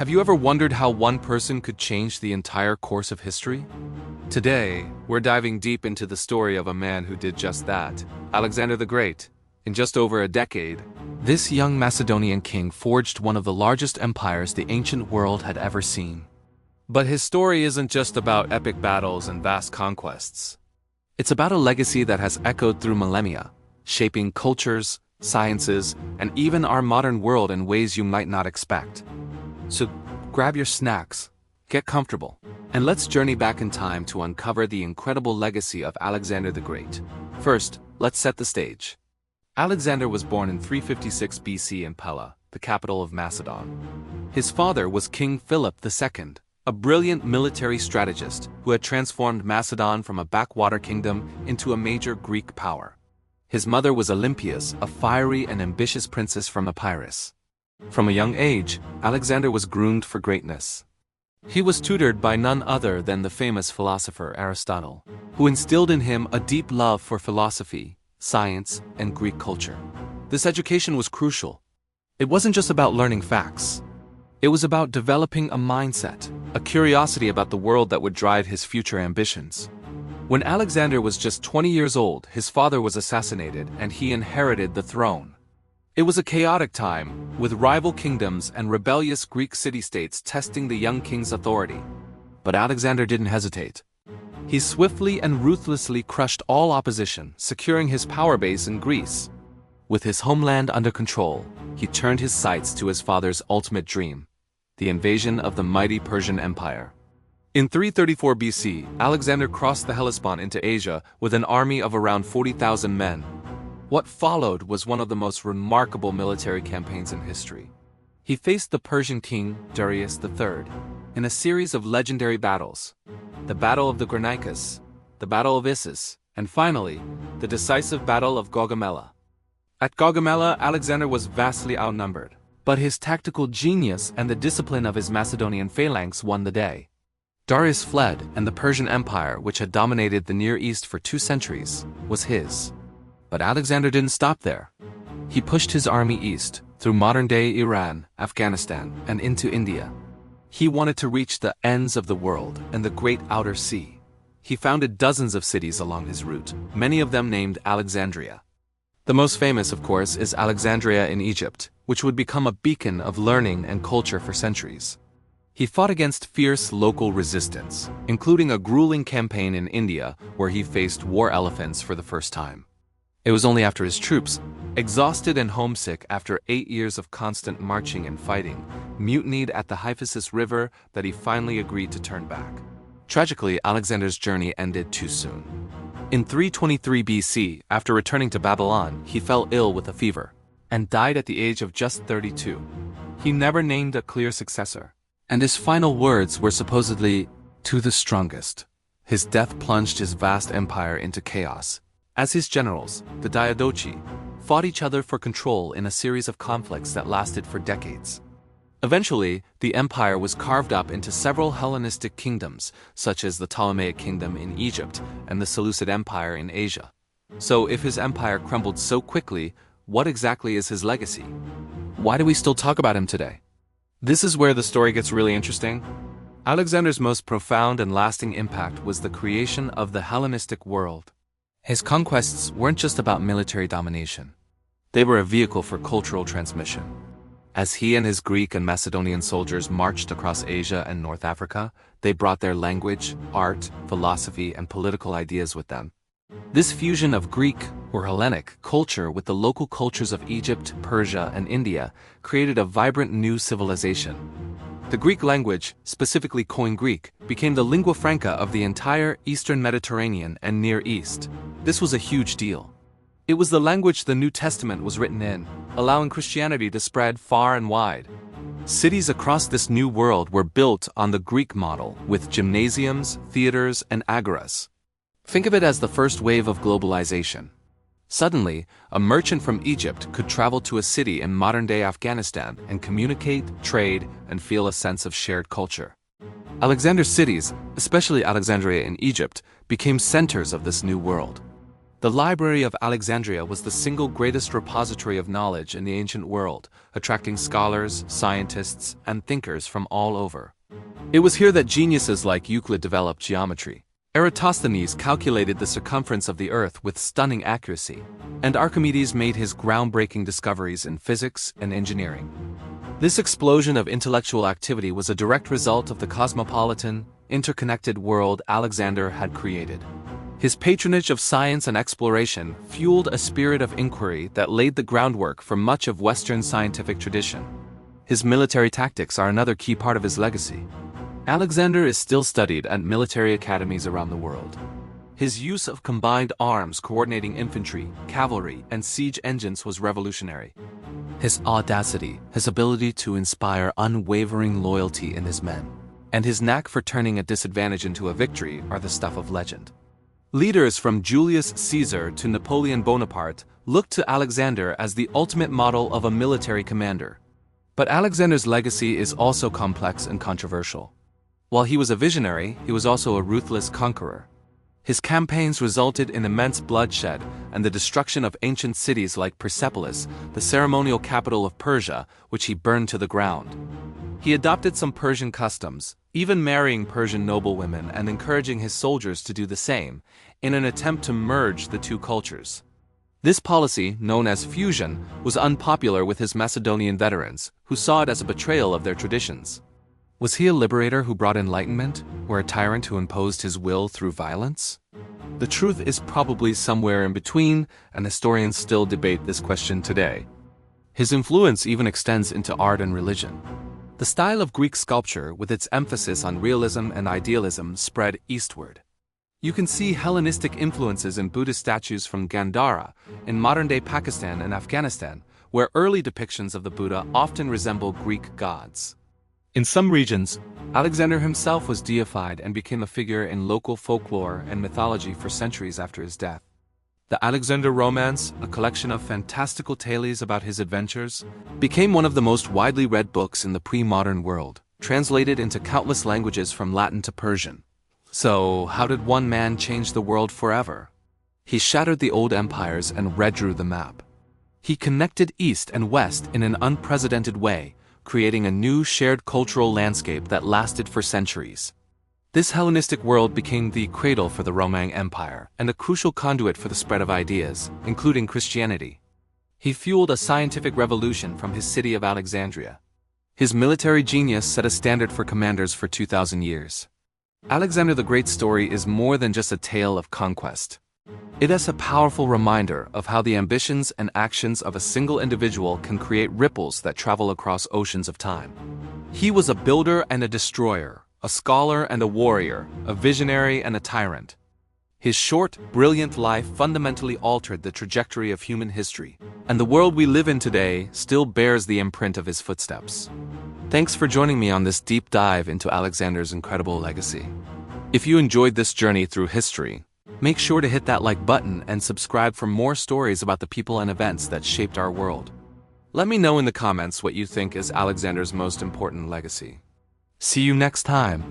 Have you ever wondered how one person could change the entire course of history? Today, we're diving deep into the story of a man who did just that, Alexander the Great. In just over a decade, this young Macedonian king forged one of the largest empires the ancient world had ever seen. But his story isn't just about epic battles and vast conquests. It's about a legacy that has echoed through millennia, shaping cultures, sciences, and even our modern world in ways you might not expect. So grab your snacks, get comfortable, and let's journey back in time to uncover the incredible legacy of Alexander the Great. First, let's set the stage. Alexander was born in 356 BC in Pella, the capital of Macedon. His father was King Philip II, a brilliant military strategist who had transformed Macedon from a backwater kingdom into a major Greek power. His mother was Olympias, a fiery and ambitious princess from Epirus. From a young age, Alexander was groomed for greatness. He was tutored by none other than the famous philosopher Aristotle, who instilled in him a deep love for philosophy, science, and Greek culture. This education was crucial. It wasn't just about learning facts. It was about developing a mindset, a curiosity about the world that would drive his future ambitions. When Alexander was just 20 years old, his father was assassinated and he inherited the throne. It was a chaotic time, with rival kingdoms and rebellious Greek city-states testing the young king's authority. But Alexander didn't hesitate. He swiftly and ruthlessly crushed all opposition, securing his power base in Greece. With his homeland under control, he turned his sights to his father's ultimate dream, the invasion of the mighty Persian Empire. In 334 BC, Alexander crossed the Hellespont into Asia with an army of around 40,000 men. What followed was one of the most remarkable military campaigns in history. He faced the Persian king, Darius III, in a series of legendary battles: the Battle of the Granicus, the Battle of Issus, and finally, the decisive Battle of Gaugamela. At Gaugamela, Alexander was vastly outnumbered, but his tactical genius and the discipline of his Macedonian phalanx won the day. Darius fled, and the Persian Empire, which had dominated the Near East for 2 centuries, was his. But Alexander didn't stop there. He pushed his army east, through modern-day Iran, Afghanistan, and into India. He wanted to reach the ends of the world and the great outer sea. He founded dozens of cities along his route, many of them named Alexandria. The most famous, of course, is Alexandria in Egypt, which would become a beacon of learning and culture for centuries. He fought against fierce local resistance, including a grueling campaign in India where he faced war elephants for the first time. It was only after his troops, exhausted and homesick after 8 years of constant marching and fighting, mutinied at the Hyphasis River, that he finally agreed to turn back. Tragically, Alexander's journey ended too soon. In 323 BC, after returning to Babylon, he fell ill with a fever, and died at the age of just 32. He never named a clear successor, and his final words were supposedly, "To the strongest." His death plunged his vast empire into chaos, as his generals, the Diadochi, fought each other for control in a series of conflicts that lasted for decades. Eventually, the empire was carved up into several Hellenistic kingdoms, such as the Ptolemaic kingdom in Egypt and the Seleucid Empire in Asia. So if his empire crumbled so quickly, what exactly is his legacy? Why do we still talk about him today? This is where the story gets really interesting. Alexander's most profound and lasting impact was the creation of the Hellenistic world. His conquests weren't just about military domination. They were a vehicle for cultural transmission. As he and his Greek and Macedonian soldiers marched across Asia and North Africa, they brought their language, art, philosophy, and political ideas with them. This fusion of Greek, or Hellenic, culture with the local cultures of Egypt, Persia, and India created a vibrant new civilization. The Greek language, specifically Koine Greek, became the lingua franca of the entire Eastern Mediterranean and Near East. This was a huge deal. It was the language the New Testament was written in, allowing Christianity to spread far and wide. Cities across this new world were built on the Greek model, with gymnasiums, theaters, and agoras. Think of it as the first wave of globalization. Suddenly, a merchant from Egypt could travel to a city in modern-day Afghanistan and communicate, trade, and feel a sense of shared culture. Alexander's cities, especially Alexandria in Egypt, became centers of this new world. The Library of Alexandria was the single greatest repository of knowledge in the ancient world, attracting scholars, scientists, and thinkers from all over. It was here that geniuses like Euclid developed geometry. Eratosthenes calculated the circumference of the Earth with stunning accuracy, and Archimedes made his groundbreaking discoveries in physics and engineering. This explosion of intellectual activity was a direct result of the cosmopolitan, interconnected world Alexander had created. His patronage of science and exploration fueled a spirit of inquiry that laid the groundwork for much of Western scientific tradition. His military tactics are another key part of his legacy. Alexander is still studied at military academies around the world. His use of combined arms coordinating infantry, cavalry, and siege engines was revolutionary. His audacity, his ability to inspire unwavering loyalty in his men, and his knack for turning a disadvantage into a victory are the stuff of legend. Leaders from Julius Caesar to Napoleon Bonaparte looked to Alexander as the ultimate model of a military commander. But Alexander's legacy is also complex and controversial. While he was a visionary, he was also a ruthless conqueror. His campaigns resulted in immense bloodshed and the destruction of ancient cities like Persepolis, the ceremonial capital of Persia, which he burned to the ground. He adopted some Persian customs, even marrying Persian noblewomen and encouraging his soldiers to do the same, in an attempt to merge the two cultures. This policy, known as fusion, was unpopular with his Macedonian veterans, who saw it as a betrayal of their traditions. Was he a liberator who brought enlightenment, or a tyrant who imposed his will through violence? The truth is probably somewhere in between, and historians still debate this question today. His influence even extends into art and religion. The style of Greek sculpture, with its emphasis on realism and idealism, spread eastward. You can see Hellenistic influences in Buddhist statues from Gandhara, in modern-day Pakistan and Afghanistan, where early depictions of the Buddha often resemble Greek gods. In some regions, Alexander himself was deified and became a figure in local folklore and mythology for centuries after his death. The Alexander Romance, a collection of fantastical tales about his adventures, became one of the most widely read books in the pre-modern world, translated into countless languages from Latin to Persian. So, how did one man change the world forever? He shattered the old empires and redrew the map. He connected East and West in an unprecedented way, creating a new shared cultural landscape that lasted for centuries. This Hellenistic world became the cradle for the Roman Empire and a crucial conduit for the spread of ideas, including Christianity. He fueled a scientific revolution from his city of Alexandria. His military genius set a standard for commanders for 2,000 years. Alexander the Great's story is more than just a tale of conquest. It is a powerful reminder of how the ambitions and actions of a single individual can create ripples that travel across oceans of time. He was a builder and a destroyer, a scholar and a warrior, a visionary and a tyrant. His short, brilliant life fundamentally altered the trajectory of human history, and the world we live in today still bears the imprint of his footsteps. Thanks for joining me on this deep dive into Alexander's incredible legacy. If you enjoyed this journey through history, make sure to hit that like button and subscribe for more stories about the people and events that shaped our world. Let me know in the comments what you think is Alexander's most important legacy. See you next time.